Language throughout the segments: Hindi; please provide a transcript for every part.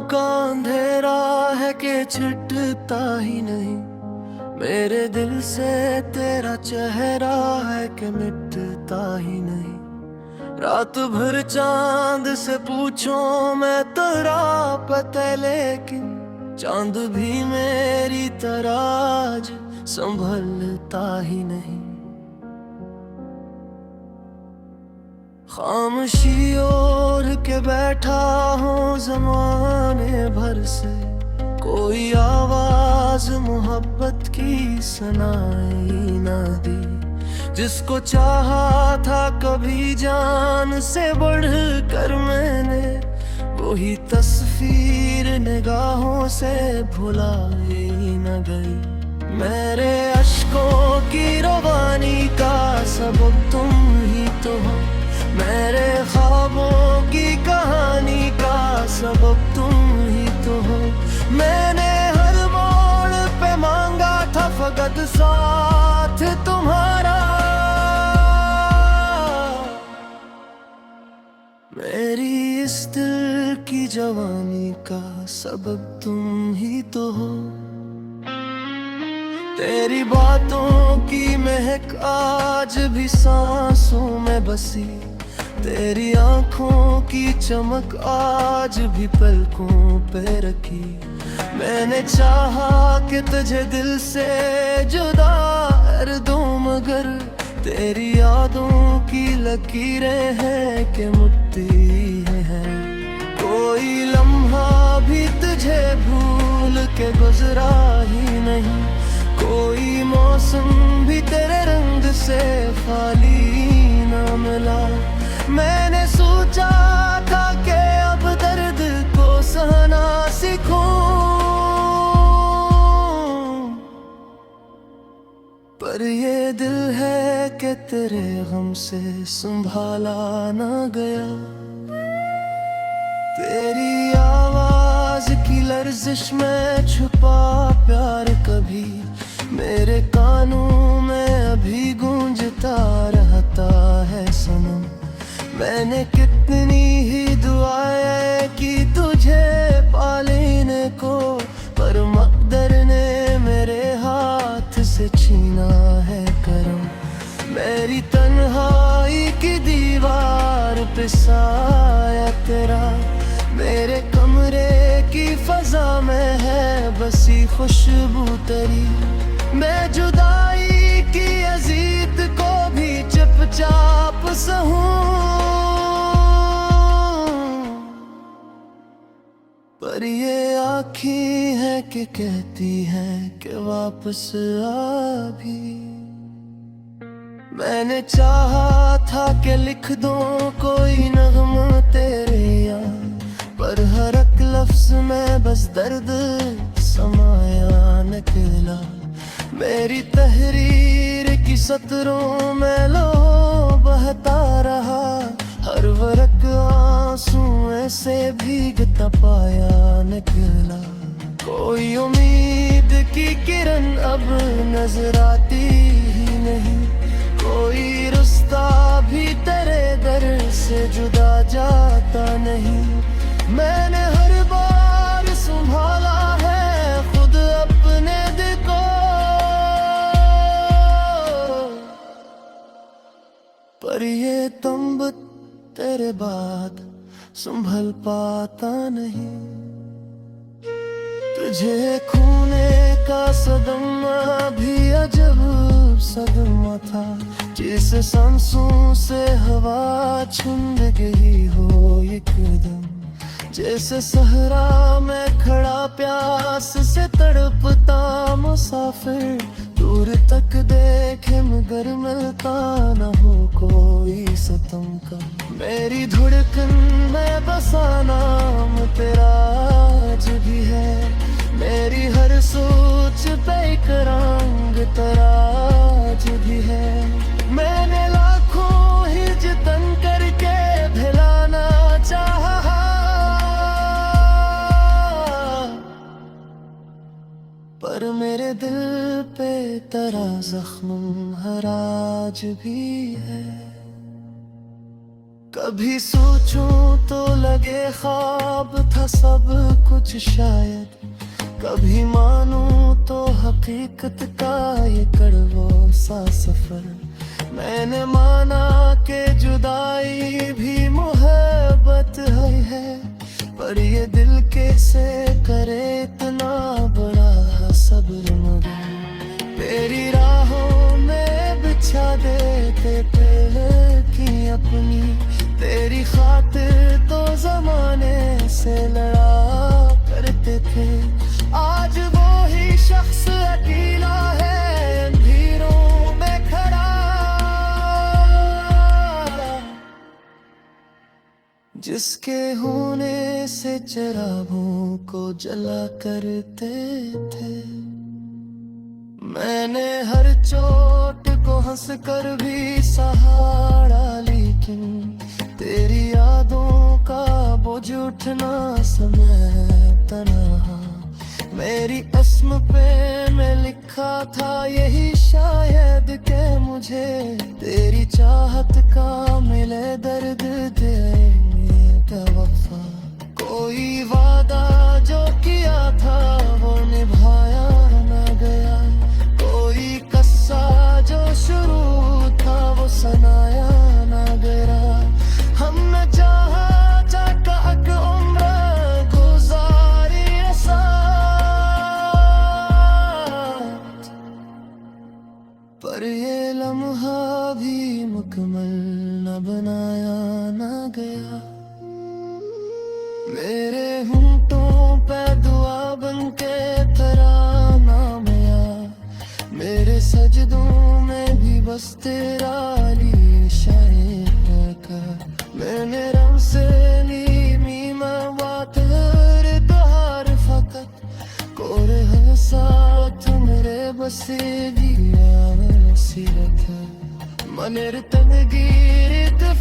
आँखों का अंधेरा है कि छिटता ही नहीं। मेरे दिल से तेरा चेहरा है कि मिटता ही नहीं। रात भर चांद से पूछो मैं तेरा पता, लेकिन चांद भी मेरी तरह आज संभलता ही नहीं। खामोशी ओढ़ के बैठा हूँ ज़माने भर से, कोई आवाज मोहब्बत की सुनाई ना दी। जिसको चाहा था कभी जान से बढ़ कर मैंने, वही तस्वीर निगाहों से भुलाई न गई। मेरे अश्कों की रवानी का सबब तुम ही तो हो, मेरे ख्वाबों की कहानी का सबब तुम ही तो हो। मैंने हर मोड़ पे मांगा था फकत साथ तुम्हारा, मेरी इस दिल की जवानी का सबब तुम ही तो हो। तेरी बातों की महक आज भी सांसों में बसी, तेरी आँखों की चमक आज भी पलकों पे रखी। मैंने चाहा कि तुझे दिल से जुदा कर दूं, मगर तेरी यादों की लकीरें हैं कि मुट्ठी हैं। कोई लम्हा भी तुझे भूल के गुजरा ही नहीं, कोई मौसम भी तेरे रंग से खाली ना मिला। मैंने सोचा था कि अब दर्द को सहना सीखूं, पर ये दिल है कि तेरे गम से संभाला ना गया। तेरी आवाज की लर्जिश में छुपा प्यार कभी मेरे कानों में अभी गूंजता रहता है सनम। मैंने कितनी ही दुआएं की तुझे पा लेने को, पर मकदर ने मेरे हाथ से छीना है करम। मेरी तन्हाई की दीवार पे साया तेरा, मेरे कमरे की फजा में है बसी खुशबू तेरी। मैं जुदाई की अजीत को भी चुपचाप सहूं, पर ये आँखें हैं कि कहती हैं कि वापस आ भी। मैंने चाहा था कि लिख दूं कोई नग़्मा तेरे यार, पर हर एक लफ्ज़ में बस दर्द समाया निकला। मेरी तहरीर की सतरों में लो बहता रहा, हर वरक आंसुओं से भीगता पाया निकला। कोई उम्मीद की किरण अब नजर आती ही नहीं, कोई रास्ता भी तेरे दर से जुदा जाता नहीं। मैंने हर बार संभाला है खुद अपने दिल को, पर ये तंब तेरे बाद संभल पाता नहीं। तुझे खोने का सदमा भी अजब सदमा था, जिस सांसों से हवा छिन गई हो एकदम। जैसे सहरा में खड़ा प्यास से तड़पता मुसाफिर, दूर तक देखे मगर मिलता न हो कोई सितम का। मेरी धड़कन में बसा नाम तेरा आज भी है, मेरी हर सोच पे एक रंग तेरा आज भी है। मैंने लाखों ही जतन करके भुलाना चाहा, पर मेरे दिल पे तेरा जख्म हर आज भी है। कभी सोचूं तो लगे ख्वाब था सब कुछ शायद, कभी मानूं तो हकीकत का ये कड़वा सा सफर। मैंने माना कि जुदाई भी मोहब्बत है, पर ये दिल कैसे करे इतना बड़ा सब्र। मगर तेरी राहों में बिछा देते दिल की अपनी, तेरी खातिर तो जमाने से लड़ा करते थे। आज वो ही शख्स अकेला है अंधेरों में खड़ा, जिसके होने से चिरागों को जला करते थे। मैंने हर चोट को हंस कर भी सहारा, लेकिन तेरी यादों का बोझ उठना समय तन्हा। मेरी अस्म पे मैं लिखा था यही शायद के मुझे तेरी चाहत का मिले दर्द दे वफा। कोई वादा जो किया था वो निभाया ना गया, कोई कस्सा जो शुरू था वो सुनाया ना गया। हमने चाहा चकाक उम्र गुजारी साथ, पर ये लम्हा भी मुकम्मल न बनाया ना गया। मेरे होंठों पे दुआ बनके तराना आया, मेरे सजदों में भी बस तेरा अली शायर कर। मैंने रब से ली मीमा वातर तहार फकत, कोरे हसात मेरे बसे दिया नसीरत। मनेर तनगीर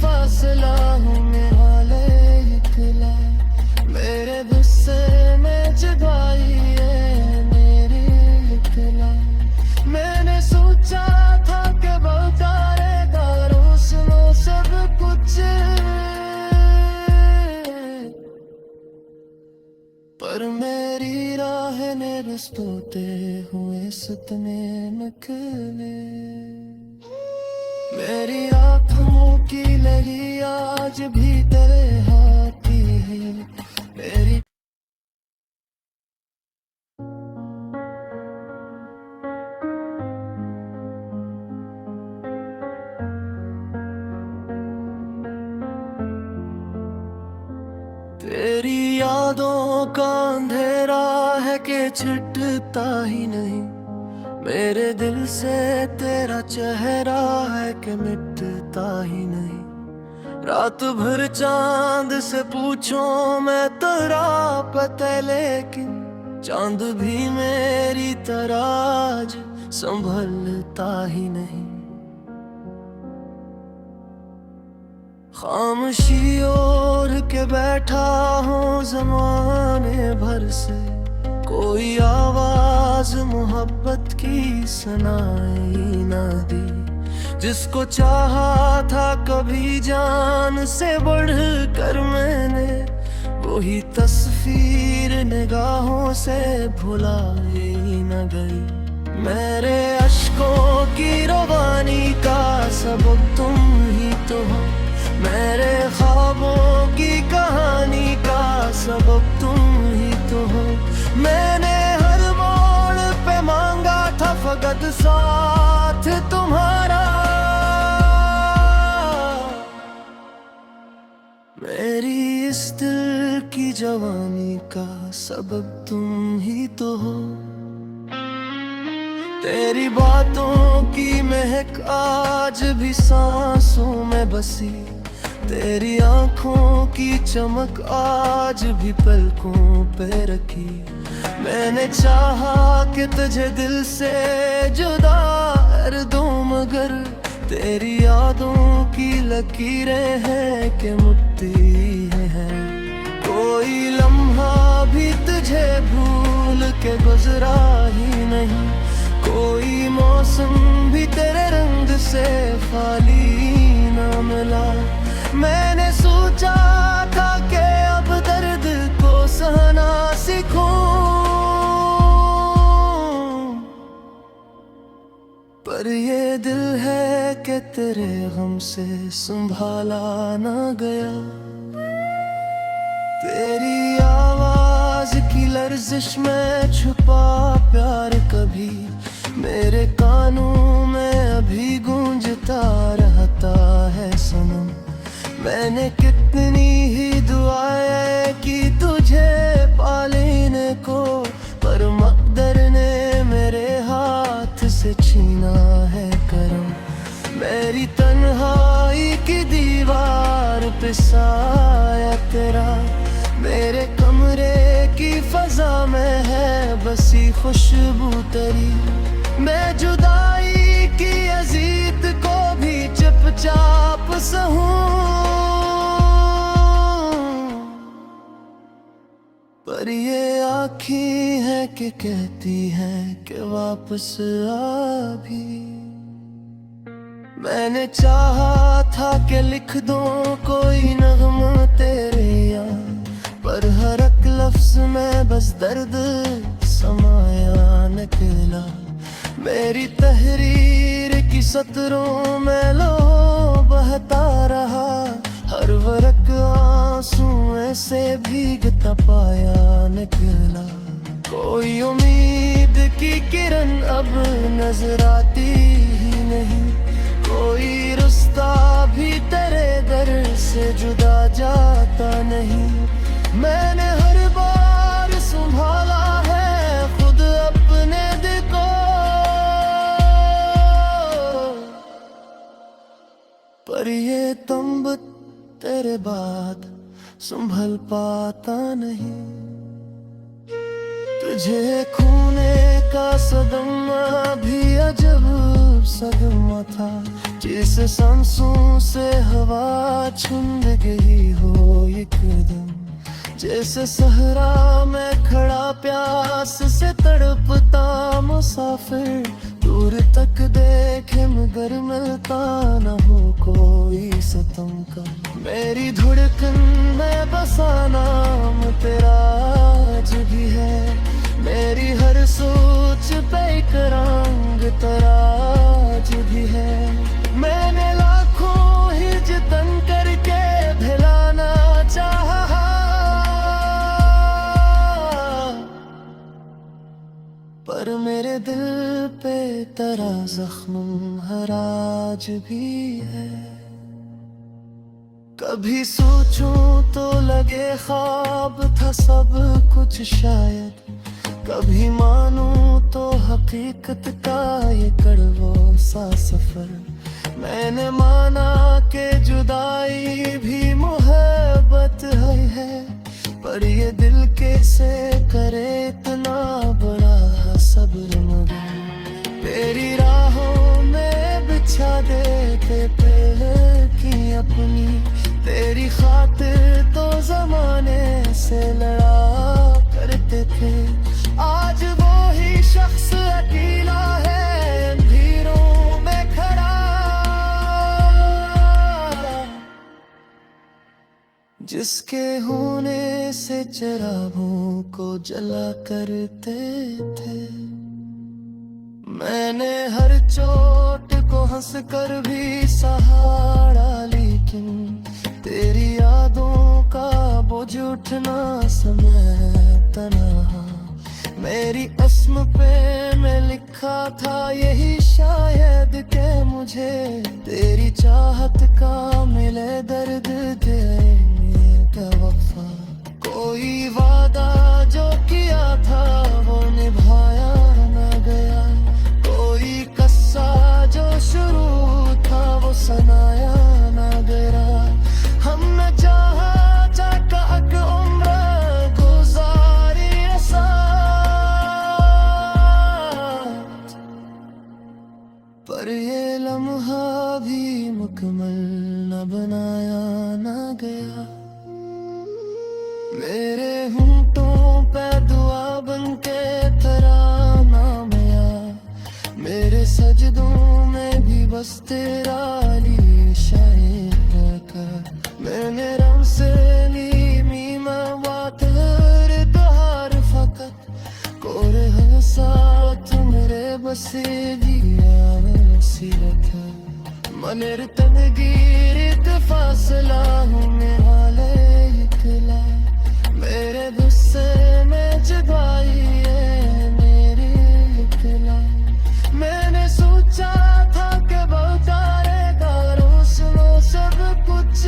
फासला हूँ मेरा ले इकला, मेरे गुस्से में जुदाई है मेरे इकला। मैंने सोचा था कि बताएगा रोशनो सब कुछ, पर मेरी राह ने रस्तोते हुए सतने निकले। मेरी आँखों की लगी आज भी तेरे हाथ की है। मेरी तेरी यादों का अंधेरा है कि छिटता ही नहीं, मेरे दिल से तेरा चेहरा है कि मिटता ही नहीं। रात भर चांद से पूछो मैं तेरा पता, लेकिन चांद भी मेरी तरह आज संभलता ही नहीं। खामोशी ओढ़ के बैठा हूँ ज़माने भर से, कोई आवाज मोहब्बत की सुनाई ना दी। जिसको चाहा था कभी जान से बढ़ कर मैंने, वही तस्वीर निगाहों से भुलाई न गई। मेरे अश्कों की रवानी का सबब तुम ही तो हो, मेरे ख्वाबों की कहानी का सबब तुम ही तो हो। मैंने हर मोड़ पे मांगा था फकत साथ तुम्हारा, मेरी इस दिल की जवानी का सबब तुम ही तो हो। तेरी बातों की महक आज भी सांसों में बसी, तेरी आँखों की चमक आज भी पलकों पे रखी। मैंने चाहा कि तुझे दिल से जुदा कर दूं, मगर तेरी यादों की लकीरें हैं कि मुट्ठी हैं। कोई लम्हा भी तुझे भूल के गुजरा ही नहीं, कोई मौसम भी तेरे रंग से खाली न मिला। मैंने तेरे गम से संभाला ना गया। तेरी आवाज की लर्जिश में छुपा प्यार कभी मेरे कानों में अभी गूंजता रहता है सनम। मैंने कितनी ही दुआएं की तुझे पा लेने को, पर मकदर ने मेरे हाथ से छीना है करम। मेरी तन्हाई की दीवार पे साया तेरा, मेरे कमरे की फजा में है बसी खुशबू तेरी। मैं जुदाई की अजीत को भी चुपचाप सहूं, पर ये आँखें हैं कि कहती हैं कि वापस आ भी। मैंने चाहा था कि लिख दूं कोई नग़्मा तेरे यार, पर हर एक लफ्ज में बस दर्द समाया निकला। मेरी तहरीर की सतरों में लो बहता रहा, हर वर्क आंसुओं से भीगता पाया निकला। कोई उम्मीद की किरण अब नजर आती ही नहीं, कोई रास्ता भी तेरे दर से जुदा जाता नहीं। मैंने हर बार संभाला है खुद अपने दिल को, पर ये तंब तेरे बाद संभल पाता नहीं। तुझे खोने का सदमा भी अजब सदमा था, जिस सांसों से हवा छुंद गई हो एकदम। जैसे सहरा में खड़ा प्यास से तड़पता मुसाफिर, दूर तक देखे मगर मिलता न हो कोई सितम का। मेरी धड़कन में बसा नाम तेरा आज भी है, मेरी हर सोच पे एक रंग तराज भी है। मैंने लाखों ही जतन करके भिलाना चाहा, पर मेरे दिल पे तेरा जख्म हर आज भी है। कभी सोचूं तो लगे ख्वाब था सब कुछ शायद, कभी मानूं तो हकीकत का ये कड़वा सा सफर। मैंने माना कि जुदाई भी मोहब्बत है, पर ये दिल कैसे करे इतना बड़ा सब्र। मगर तेरी राहों में बिछा देते दिल की अपनी, तेरी खातिर तो जमाने से लड़ा करते थे। आज वो ही शख्स अकेला है अंधेरों में खड़ा, जिसके होने से चिरागों को जला करते थे। मैंने हर चोट को हंस कर भी सहारा, लेकिन तेरी यादों का बोझ उठना समय तन्हा। मेरी अस्म पे मैं लिखा था यही शायद के मुझे तेरी चाहत का मिले दर्द दे का वफा। कोई वादा जो किया था वो निभाया ना गया, कोई किस्सा जो शुरू था वो सुनाया ना गया। हमने चाहा चाका उम्र गुजारी साथ, पर ये लम्हा भी मुकम्मल न बनाया ना गया। मेरे होंठों पे दुआ बनके तराना आया, मेरे सजदों में भी बस तेरा लिए शायर कर। मैंने रंग से नीमी मवातर तोहार फकत कोरे हंसा तुमरे बसे दिया वसीलत है। मनेर तनगीर फासला होने वाले इकला मेरे गुस्से में जगाई है मेरी इकला मैंने सोचा था कि बहुतारेगा रोशनो सब कुछ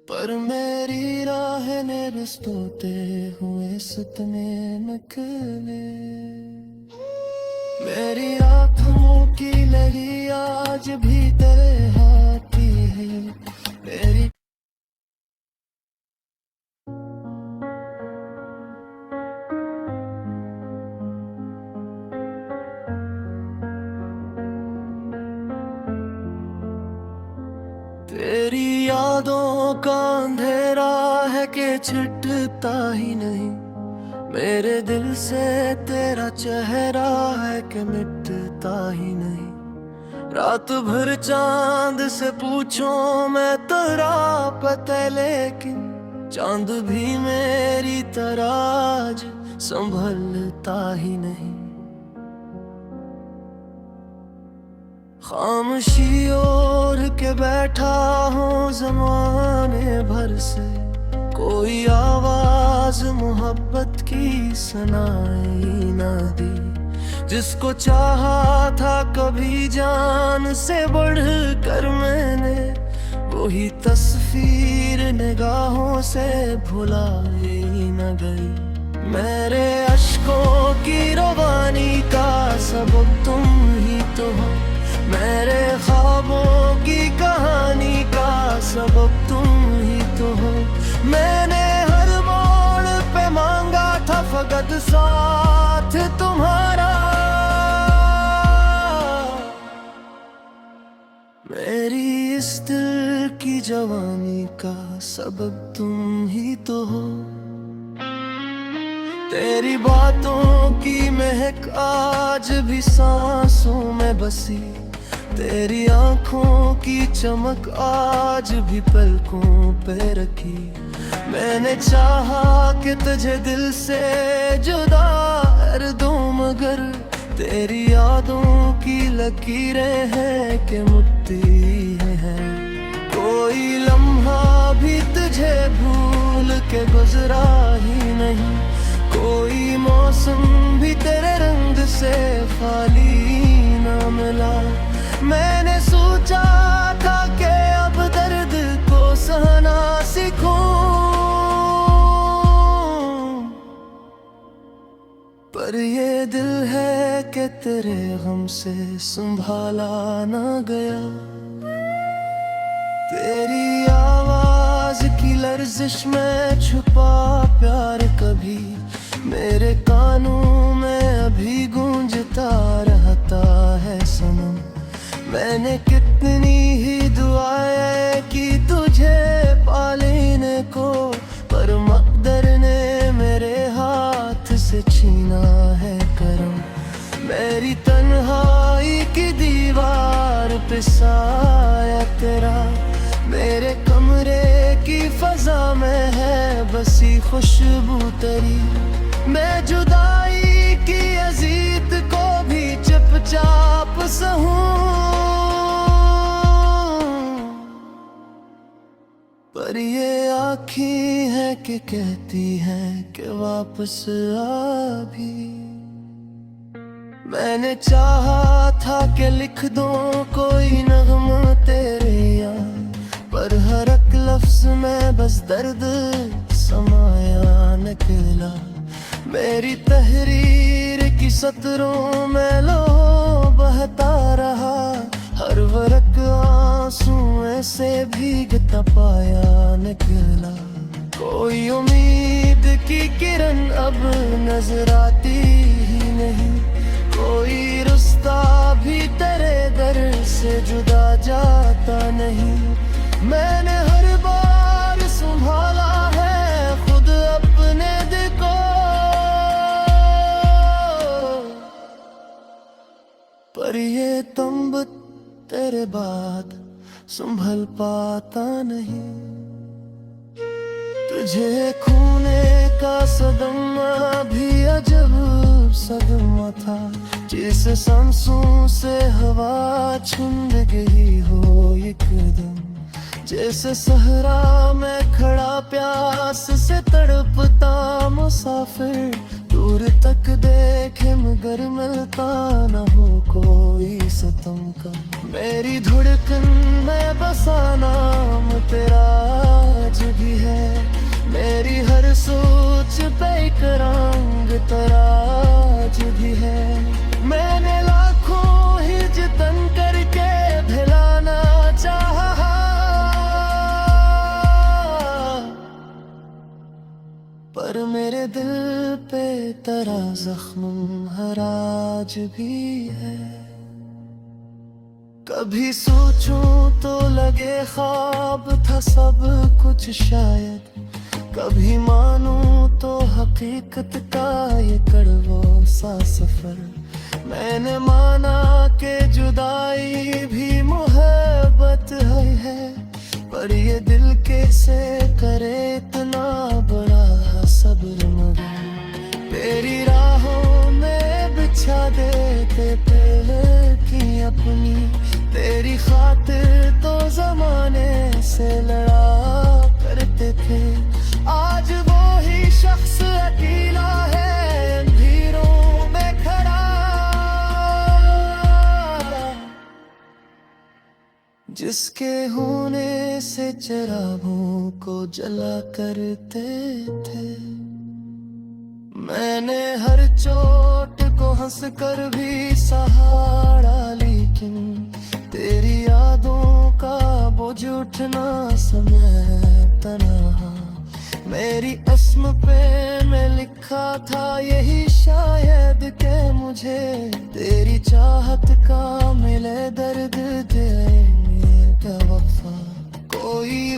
पर मेरी राह ने रस्तोते हुए सतने नखले मेरी आँखों की लगी आज भी तेरे हाथ की है मेरी तेरी यादों का अंधेरा है कि छिटता ही नहीं मेरे दिल से तेरा चेहरा है कि मिटता ही नहीं रात भर चांद से पूछो मैं तेरा पता लेकिन चांद भी मेरी तरह आज संभलता ही नहीं खामोशी ओढ़ के बैठा हूँ ज़माने भर से कोई आवाज मोहब्बत की सुनाई ना दी जिसको चाहा था कभी जान से बढ़ कर मैंने वही तस्वीर निगाहों से भुलाई न गई मेरे अश्कों की रवानी का सबब तुम ही तो हो मेरे ख्वाबों की कहानी का सबब तुम ही तो हो मैंने हर मोड़ पे मांगा था फकत साथ तुम्हारा मेरी इस दिल की जवानी का सबब तुम ही तो हो तेरी बातों की महक आज भी सांसों में बसी तेरी आँखों की चमक आज भी पलकों पे रखी मैंने चाहा कि तुझे दिल से जुदा कर दूं मगर तेरी यादों की लकीरें हैं कि मुट्ठी हैं कोई लम्हा भी तुझे भूल के गुजरा ही नहीं कोई मौसम भी तेरे रंग से खाली न मिला मैंने सोचा था कि अब दर्द को सहना सीखूं पर ये दिल है कि तेरे गम से संभाला ना गया तेरी आवाज की लर्जिश में छुपा प्यार कभी मेरे कानों में अभी गूंजता रहता है सनम मैंने कितनी ही दुआएं की तुझे पालेने को पर मकदर ने मेरे हाथ से छीना है करम मेरी तन्हाई की दीवार पे साया तेरा मेरे कमरे की फजा में है बसी खुशबू तेरी मैं जुदाई की अजीत को भी चुपचाप सहूं पर ये आँखें है कि कहती है कि वापस आ भी मैंने चाहा था कि लिख दूं कोई नगमा तेरे यार पर हर एक लफ्ज में बस दर्द समाया निकला मेरी तहरीर की सतरों में लो बहता रहा हर वरक आंसू ऐसे भीगता पाया निकला कोई उम्मीद की किरण अब नजर आती ही नहीं कोई रुस्ता भी तेरे दर से जुदा जाता नहीं मैंने हर बार संभाला है खुद अपने दिल को पर ये तंब तेरे बाद संभल पाता नहीं तुझे खोने का सदमा भी अजब सदमा था जिस सांसों से हवा छुंद गई हो एकदम, जैसे सहरा में खड़ा प्यास से तड़पता मुसाफिर, दूर तक देखे मगर मिलता न हो कोई सितम का। मेरी धड़कन में बसा नाम तेरा आज भी है, मेरी हर सोच पे एक रंग तेरा आज भी है। मैंने लाखों ही जतन करके भुलाना चाहा, पर मेरे दिल पे तेरा जख्म हर आज भी है। कभी सोचूं तो लगे ख्वाब था सब कुछ शायद, कभी मानूं तो हकीकत का ये कड़वा सा सफर। मैंने माना कि जुदाई भी मोहब्बत है, पर ये दिल कैसे करे इतना बड़ा सब्र। मगर तेरी राहों में बिछा देते दिल की अपनी, तेरी खातिर तो जमाने से लड़ा करते थे। आज वो ही शख्स अकेला है अंधेरों में खड़ा, जिसके होने से चिरागों को जला करते थे। मैंने हर चोट को हंस कर भी सहारा, लेकिन तेरी यादों का बोझ उठना समय तनहा। मेरी अस्म पे मैं लिखा था यही शायद के मुझे, तेरी चाहत का मिले दर्द दे क्या वफा। कोई